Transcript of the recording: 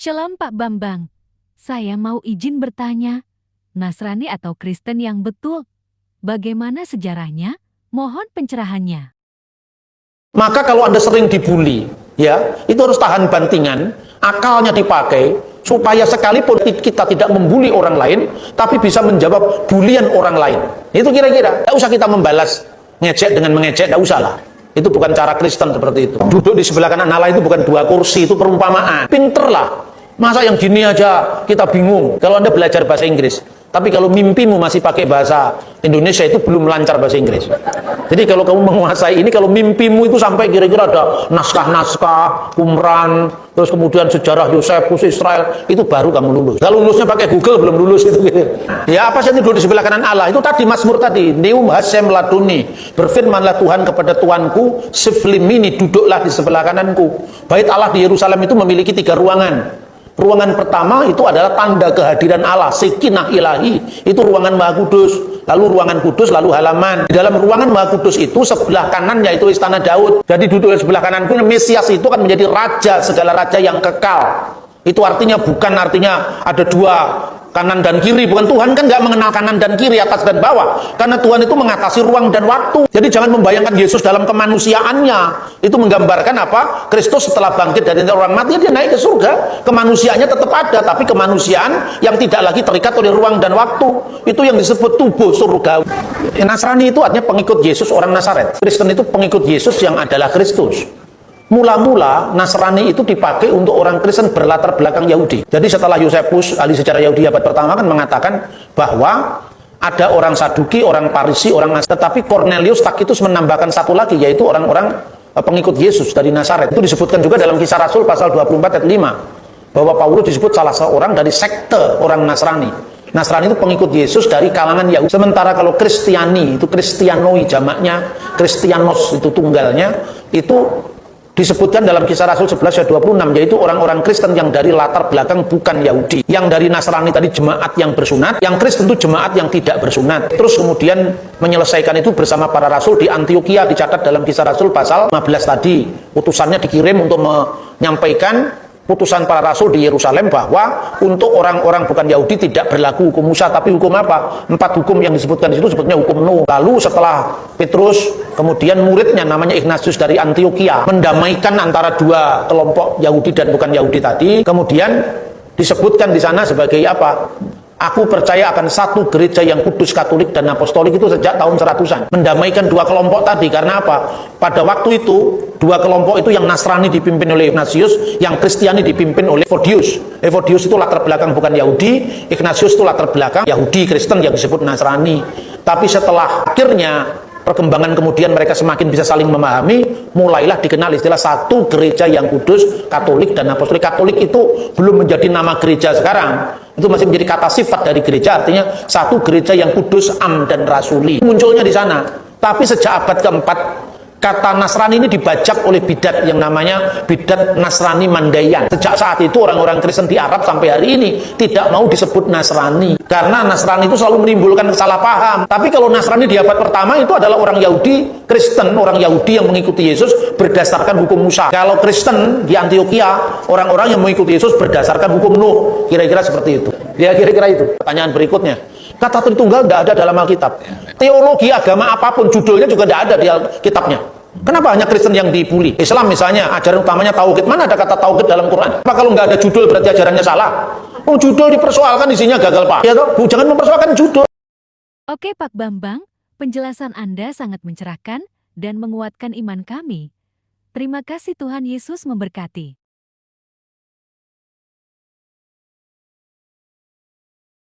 Shalom Pak Bambang, saya mau izin bertanya, Nasrani atau Kristen yang betul, bagaimana sejarahnya? Mohon pencerahannya. Maka kalau Anda sering dibully, ya, itu harus tahan bantingan, akalnya dipakai, supaya sekalipun kita tidak membuli orang lain, tapi bisa menjawab bulian orang lain. Itu kira-kira. Tidak usah kita membalas ngejek dengan mengejek, tidak usah lah. Itu bukan cara Kristen seperti itu. Duduk di sebelah kanan Allah itu bukan dua kursi, itu perumpamaan. Pinterlah. Masa yang gini aja kita bingung. Kalau Anda belajar bahasa Inggris, tapi kalau mimpimu masih pakai bahasa Indonesia, itu belum lancar bahasa Inggris. Jadi kalau kamu menguasai ini, kalau mimpimu itu sampai kira-kira ada naskah-naskah, Qumran, terus kemudian sejarah Yosefus Israel, itu baru kamu lulus. Kalau lulusnya pakai Google belum lulus itu. Ya apa sih duduk di sebelah kanan Allah? Itu tadi Mazmur tadi, Neum Hasem Laduni, berfirmanlah Tuhan kepada Tuanku, Siflimini, duduklah di sebelah kananku. Bait Allah di Yerusalem itu memiliki 3 ruangan. Ruangan pertama itu adalah tanda kehadiran Allah, Sekinah Ilahi, itu ruangan Maha Kudus. Lalu ruangan kudus, lalu halaman. Di dalam ruangan Maha Kudus itu sebelah kanan yaitu istana Daud. Jadi duduk di sebelah kanan pun Mesias itu akan menjadi raja, segala raja yang kekal. Itu artinya bukan artinya ada 2 kanan dan kiri, bukan. Tuhan kan nggak mengenal kanan dan kiri, atas dan bawah, karena Tuhan itu mengatasi ruang dan waktu. Jadi jangan membayangkan Yesus dalam kemanusiaannya. Itu menggambarkan apa? Kristus setelah bangkit dari orang mati, dia naik ke surga. Kemanusiaannya tetap ada, tapi kemanusiaan yang tidak lagi terikat oleh ruang dan waktu. Itu yang disebut tubuh surga. Nasrani itu artinya pengikut Yesus, orang Nazaret. Kristen itu pengikut Yesus yang adalah Kristus. Mula-mula Nasrani itu dipakai untuk orang Kristen berlatar belakang Yahudi. Jadi setelah Yosefus, ahli sejarah Yahudi abad pertama, kan mengatakan bahwa ada orang Saduki, orang Parisi, orang Nasrani. Tetapi Cornelius Tacitus menambahkan satu lagi, yaitu orang-orang pengikut Yesus dari Nazaret. Itu disebutkan juga dalam Kisah Rasul pasal 24 ayat 5, bahwa Paulus disebut salah seorang dari sekte orang Nasrani. Nasrani itu pengikut Yesus dari kalangan Yahudi. Sementara kalau Kristiani, itu Kristianoi jamaknya, Kristianos itu tunggalnya, itu disebutkan dalam Kisah Rasul 11 ayat 26, yaitu orang-orang Kristen yang dari latar belakang bukan Yahudi. Yang dari Nasrani tadi jemaat yang bersunat, yang Kristen itu jemaat yang tidak bersunat. Terus kemudian menyelesaikan itu bersama para rasul di Antioquia, dicatat dalam Kisah Rasul pasal 15 tadi. Utusannya dikirim untuk menyampaikan putusan para rasul di Yerusalem bahwa untuk orang-orang bukan Yahudi tidak berlaku hukum Musa, tapi hukum apa? 4 hukum yang disebutkan di situ sebetulnya hukum Nuh. Lalu setelah Petrus, kemudian muridnya namanya Ignatius dari Antioquia mendamaikan antara 2 kelompok Yahudi dan bukan Yahudi tadi, kemudian disebutkan di sana sebagai apa? Aku percaya akan satu gereja yang kudus, katolik, dan apostolik, itu sejak tahun 100-an. Mendamaikan 2 kelompok tadi, karena apa? Pada waktu itu, 2 kelompok itu yang Nasrani dipimpin oleh Ignatius, yang Kristiani dipimpin oleh Evodius. Evodius itu latar belakang bukan Yahudi, Ignatius itu latar belakang Yahudi Kristen yang disebut Nasrani. Tapi setelah akhirnya perkembangan kemudian mereka semakin bisa saling memahami, mulailah dikenal istilah satu gereja yang kudus, katolik, dan apostolik. Katolik itu belum menjadi nama gereja sekarang, itu masih menjadi kata sifat dari gereja, artinya satu gereja yang kudus, am, dan rasuli. Munculnya di sana. Tapi sejak abad keempat, kata Nasrani ini dibajak oleh bidat yang namanya bidat Nasrani Mandayan. Sejak saat itu orang-orang Kristen di Arab sampai hari ini tidak mau disebut Nasrani, karena Nasrani itu selalu menimbulkan salah paham. Tapi kalau Nasrani di abad pertama itu adalah orang Yahudi Kristen, orang Yahudi yang mengikuti Yesus berdasarkan hukum Musa. Kalau Kristen di Antioquia, orang-orang yang mengikuti Yesus berdasarkan hukum Nuh. Kira-kira seperti itu. Ya, kira-kira itu. Pertanyaan berikutnya, kata Tritunggal tidak ada dalam Alkitab. Teologi agama apapun judulnya juga tidak ada di Alkitabnya. Kenapa hanya Kristen yang dibully? Islam misalnya, ajaran utamanya tauhid. Mana ada kata tauhid dalam Quran? Apa kalau nggak ada judul berarti ajarannya salah? Oh, judul dipersoalkan, isinya gagal, Pak. Ya toh? Jangan mempersoalkan judul. Oke Pak Bambang, penjelasan Anda sangat mencerahkan dan menguatkan iman kami. Terima kasih, Tuhan Yesus memberkati.